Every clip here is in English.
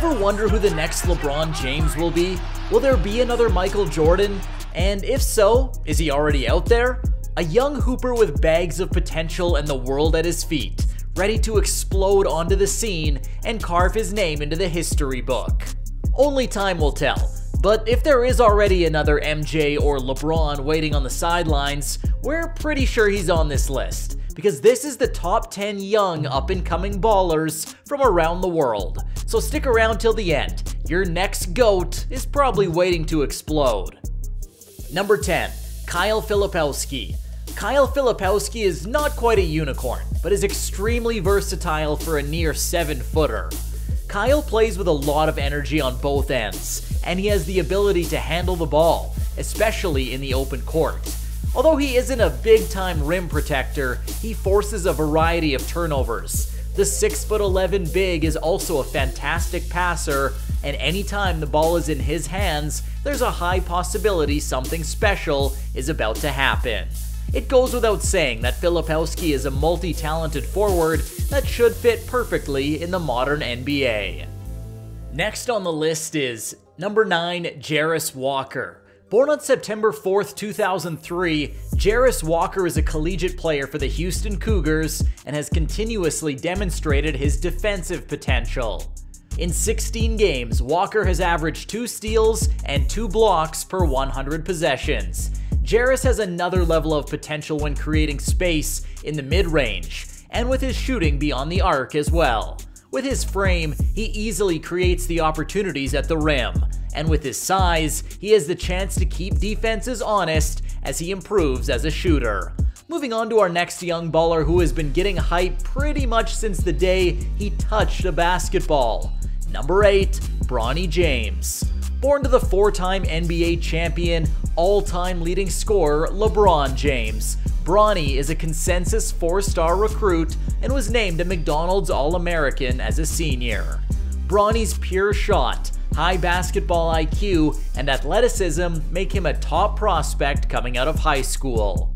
Ever wonder who the next LeBron James will be? Will there be another Michael Jordan? And if so, is he already out there? A young hooper with bags of potential and the world at his feet, ready to explode onto the scene and carve his name into the history book. Only time will tell, but if there is already another MJ or LeBron waiting on the sidelines, we're pretty sure he's on this list, because this is the top 10 young up-and-coming ballers from around the world. So stick around till the end. Your next GOAT is probably waiting to explode. Number 10. Kyle Filipowski. Kyle Filipowski is not quite a unicorn, but is extremely versatile for a near 7-footer. Kyle plays with a lot of energy on both ends, and he has the ability to handle the ball, especially in the open court. Although he isn't a big-time rim protector, he forces a variety of turnovers. The 6'11" big is also a fantastic passer, and anytime the ball is in his hands, there's a high possibility something special is about to happen. It goes without saying that Filipowski is a multi-talented forward that should fit perfectly in the modern NBA. Next on the list is number 9, Jarace Walker. Born on September 4th, 2003, Jarace Walker is a collegiate player for the Houston Cougars and has continuously demonstrated his defensive potential. In 16 games, Walker has averaged 2 steals and 2 blocks per 100 possessions. Jarace has another level of potential when creating space in the mid-range, and with his shooting beyond the arc as well. With his frame, he easily creates the opportunities at the rim, and with his size, he has the chance to keep defenses honest as he improves as a shooter. Moving on to our next young baller who has been getting hype pretty much since the day he touched a basketball. Number 8, Bronny James. Born to the 4-time NBA champion, all-time leading scorer LeBron James, Bronny is a consensus 4-star recruit and was named a McDonald's All-American as a senior. Bronny's pure shot, high basketball IQ, and athleticism make him a top prospect coming out of high school.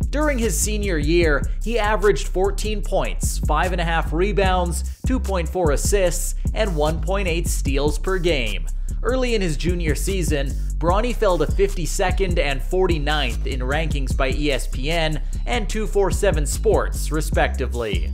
During his senior year, he averaged 14 points, 5.5 rebounds, 2.4 assists, and 1.8 steals per game. Early in his junior season, Bronny fell to 52nd and 49th in rankings by ESPN and 247 Sports, respectively.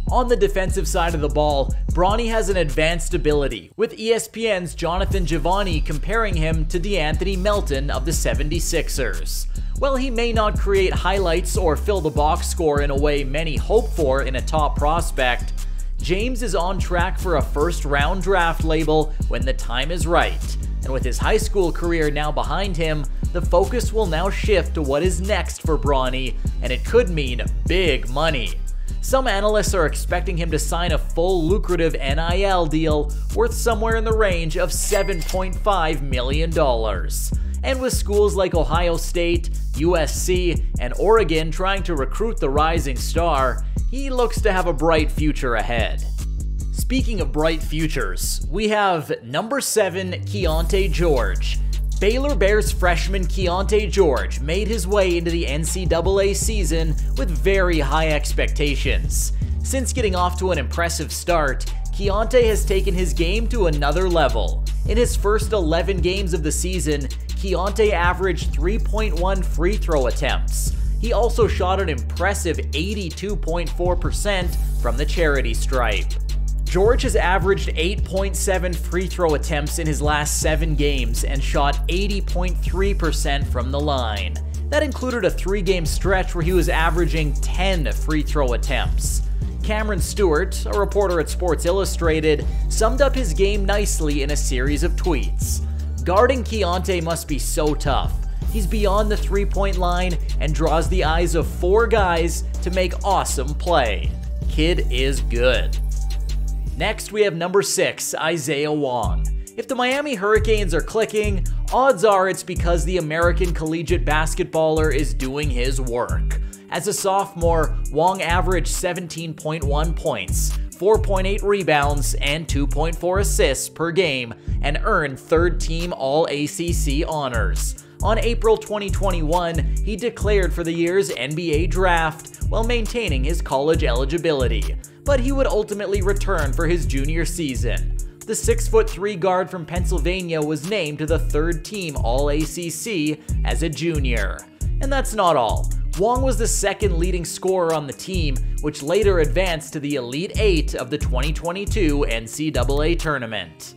On the defensive side of the ball, Bronny has an advanced ability, with ESPN's Jonathan Givony comparing him to DeAnthony Melton of the 76ers. While he may not create highlights or fill the box score in a way many hope for in a top prospect, James is on track for a first-round draft label when the time is right. And with his high school career now behind him, the focus will now shift to what is next for Bronny, and it could mean big money. Some analysts are expecting him to sign a full lucrative NIL deal worth somewhere in the range of $7.5 million. And with schools like Ohio State, USC, and Oregon trying to recruit the rising star, he looks to have a bright future ahead. Speaking of bright futures, we have number 7, Keyonte George. Baylor Bears freshman Keyonte George made his way into the NCAA season with very high expectations. Since getting off to an impressive start, Keyonte has taken his game to another level. In his first 11 games of the season, Keyonte averaged 3.1 free throw attempts. He also shot an impressive 82.4% from the charity stripe. George has averaged 8.7 free throw attempts in his last 7 games and shot 80.3% from the line. That included a 3-game stretch where he was averaging 10 free throw attempts. Cameron Stewart, a reporter at Sports Illustrated, summed up his game nicely in a series of tweets. Guarding Keyonte must be so tough. He's beyond the 3-point line and draws the eyes of 4 guys to make awesome play. Kid is good. Next, we have number 6, Isaiah Wong. If the Miami Hurricanes are clicking, odds are it's because the American collegiate basketballer is doing his work. As a sophomore, Wong averaged 17.1 points, 4.8 rebounds, and 2.4 assists per game, and earned third-team All-ACC honors. On April 2021, he declared for the year's NBA draft while maintaining his college eligibility, but he would ultimately return for his junior season. The the 6'3" guard from Pennsylvania was named to the third-team All-ACC as a junior. And that's not all. Wong was the second leading scorer on the team, which later advanced to the Elite Eight of the 2022 NCAA tournament.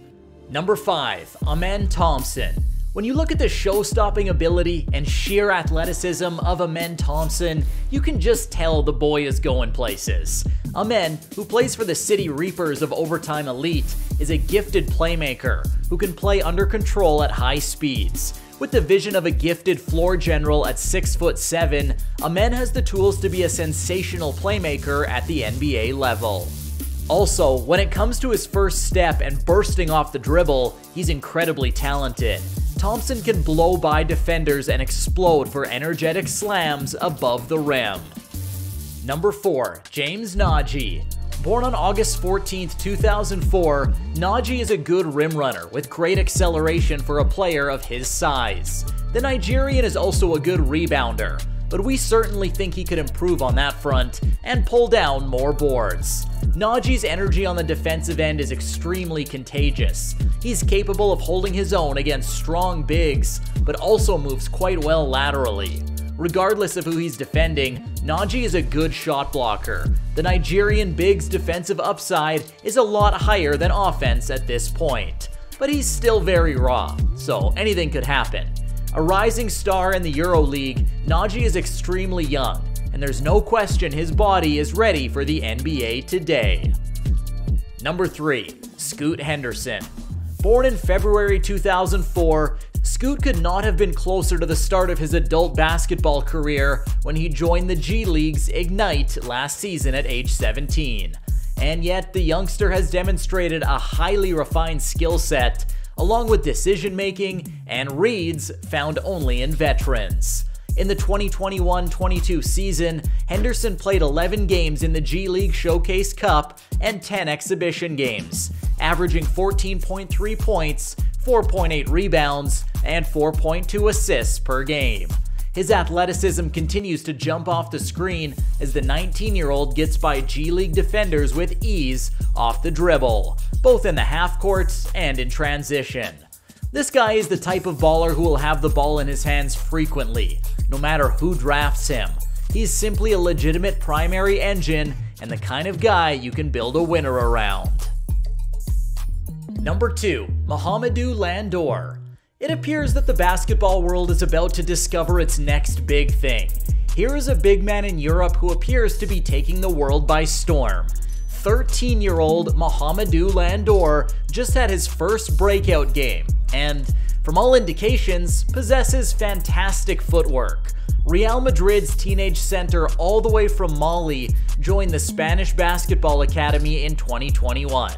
Number 5. Amen Thompson. When you look at the show-stopping ability and sheer athleticism of Amen Thompson, you can just tell the boy is going places. Amen, who plays for the City Reapers of Overtime Elite, is a gifted playmaker who can play under control at high speeds. With the vision of a gifted floor general at 6'7", Amen has the tools to be a sensational playmaker at the NBA level. Also, when it comes to his first step and bursting off the dribble, he's incredibly talented. Thompson can blow by defenders and explode for energetic slams above the rim. Number 4. James Naji. Born on August 14, 2004, Naji is a good rim runner with great acceleration for a player of his size. The Nigerian is also a good rebounder, but we certainly think he could improve on that front and pull down more boards. Naji's energy on the defensive end is extremely contagious. He's capable of holding his own against strong bigs, but also moves quite well laterally. Regardless of who he's defending, Naji is a good shot blocker. The Nigerian big's defensive upside is a lot higher than offense at this point, but he's still very raw, so anything could happen. A rising star in the EuroLeague, Naji is extremely young, and there's no question his body is ready for the NBA today. Number 3. Scoot Henderson. Born in February 2004, Scoot could not have been closer to the start of his adult basketball career when he joined the G League's Ignite last season at age 17. And yet, the youngster has demonstrated a highly refined skill set, along with decision-making and reads found only in veterans. In the 2021-22 season, Henderson played 11 games in the G League Showcase Cup and 10 exhibition games, averaging 14.3 points, 4.8 rebounds, and 4.2 assists per game. His athleticism continues to jump off the screen as the 19-year-old gets by G League defenders with ease off the dribble, both in the half courts and in transition. This guy is the type of baller who will have the ball in his hands frequently, no matter who drafts him. He's simply a legitimate primary engine and the kind of guy you can build a winner around. Number 2. Mohamedou Landor. It appears that the basketball world is about to discover its next big thing. Here is a big man in Europe who appears to be taking the world by storm. 13-year-old Mohamedou Landor just had his first breakout game and, from all indications, possesses fantastic footwork. Real Madrid's teenage center all the way from Mali joined the Spanish Basketball Academy in 2021.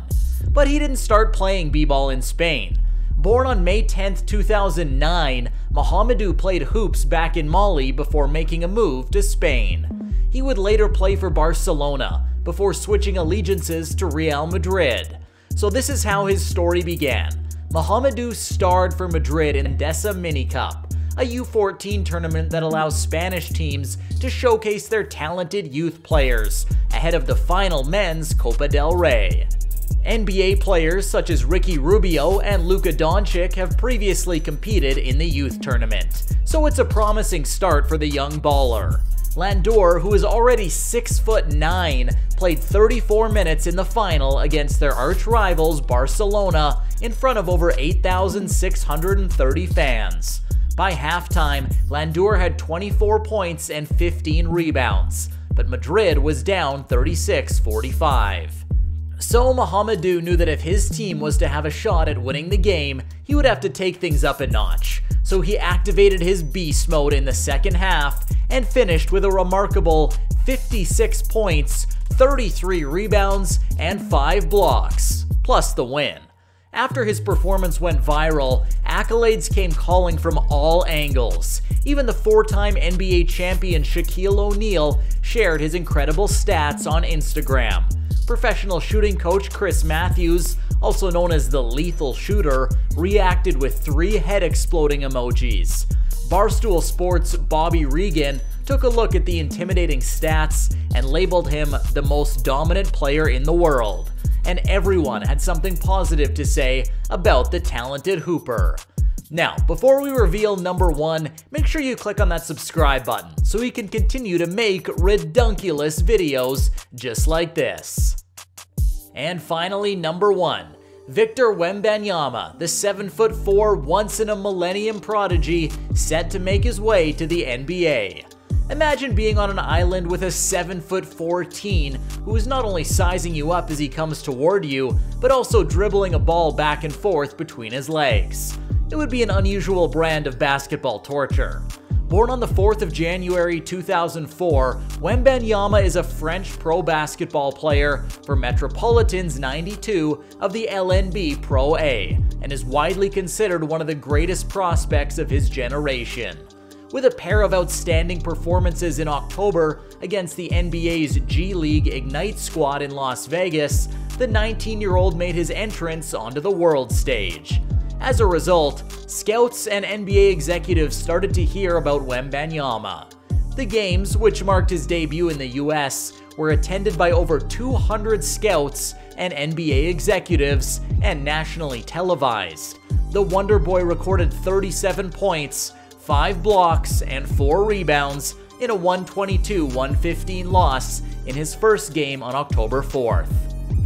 But he didn't start playing b-ball in Spain. Born on May 10, 2009, Mohamedou played hoops back in Mali before making a move to Spain. He would later play for Barcelona before switching allegiances to Real Madrid. So this is how his story began. Mohamedou starred for Madrid in Endesa Mini Cup, a U14 tournament that allows Spanish teams to showcase their talented youth players ahead of the final men's Copa del Rey. NBA players such as Ricky Rubio and Luka Doncic have previously competed in the youth tournament, so it's a promising start for the young baller. Landor, who is already 6'9", played 34 minutes in the final against their arch rivals Barcelona in front of over 8,630 fans. By halftime, Landor had 24 points and 15 rebounds, but Madrid was down 36-45. So Mohamedou knew that if his team was to have a shot at winning the game, he would have to take things up a notch. So he activated his beast mode in the second half and finished with a remarkable 56 points, 33 rebounds, and 5 blocks, plus the win. After his performance went viral, accolades came calling from all angles. Even the 4-time NBA champion Shaquille O'Neal shared his incredible stats on Instagram. Professional shooting coach Chris Matthews, also known as the Lethal Shooter, reacted with 3 head-exploding emojis. Barstool Sports' Bobby Regan took a look at the intimidating stats and labeled him the most dominant player in the world. and everyone had something positive to say about the talented hooper. Now, before we reveal number 1, make sure you click on that subscribe button so we can continue to make ridunculous videos just like this. And finally, number 1. Victor Wembanyama, the 7'4" once-in-a-millennium prodigy set to make his way to the NBA. Imagine being on an island with a 7'4" teen who is not only sizing you up as he comes toward you, but also dribbling a ball back and forth between his legs. It would be an unusual brand of basketball torture. Born on the 4th of January 2004, Wembanyama is a French pro basketball player for Metropolitans 92 of the LNB Pro A, and is widely considered one of the greatest prospects of his generation. With a pair of outstanding performances in October against the NBA's G League Ignite squad in Las Vegas, the 19-year-old made his entrance onto the world stage. As a result, scouts and NBA executives started to hear about Wembanyama. The games, which marked his debut in the US, were attended by over 200 scouts and NBA executives, and nationally televised. The Wonder Boy recorded 37 points, 5 blocks, and 4 rebounds in a 122-115 loss in his first game on October 4th.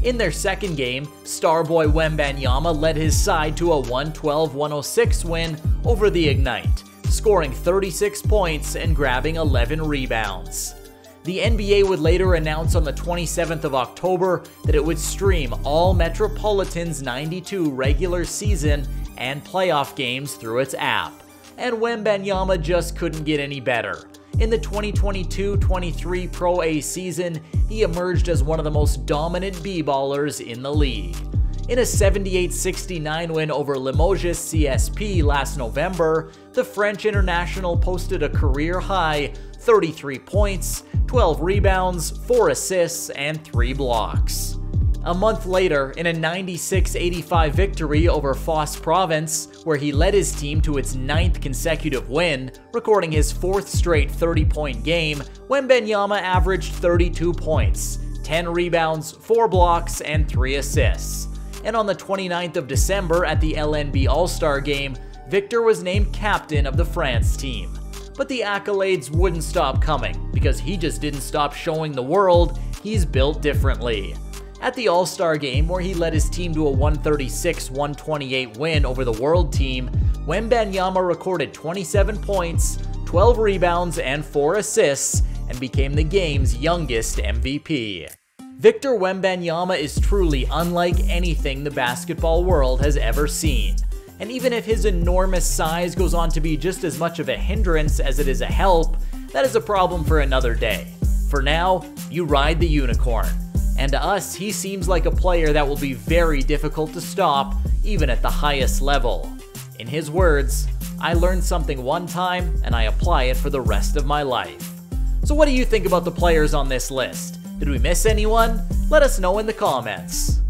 In their second game, Starboy Wembanyama led his side to a 112-106 win over the Ignite, scoring 36 points and grabbing 11 rebounds. The NBA would later announce on the 27th of October that it would stream all Metropolitans 92 regular season and playoff games through its app, and Wembanyama just couldn't get any better. In the 2022-23 Pro A season, he emerged as one of the most dominant b-ballers in the league. In a 78-69 win over Limoges CSP last November, the French international posted a career-high 33 points, 12 rebounds, 4 assists, and 3 blocks. A month later, in a 96-85 victory over Fos Province, where he led his team to its 9th consecutive win, recording his 4th straight 30-point game, Wembanyama averaged 32 points, 10 rebounds, 4 blocks, and 3 assists. And on the 29th of December at the LNB All-Star Game, Victor was named captain of the France team. But the accolades wouldn't stop coming, because he just didn't stop showing the world he's built differently. At the All-Star Game, where he led his team to a 136-128 win over the world team, Wembanyama recorded 27 points, 12 rebounds, and 4 assists, and became the game's youngest MVP. Victor Wembanyama is truly unlike anything the basketball world has ever seen. And even if his enormous size goes on to be just as much of a hindrance as it is a help, that is a problem for another day. For now, you ride the unicorn. And to us, he seems like a player that will be very difficult to stop, even at the highest level. In his words, "I learned something one time, and I apply it for the rest of my life." So what do you think about the players on this list? Did we miss anyone? Let us know in the comments.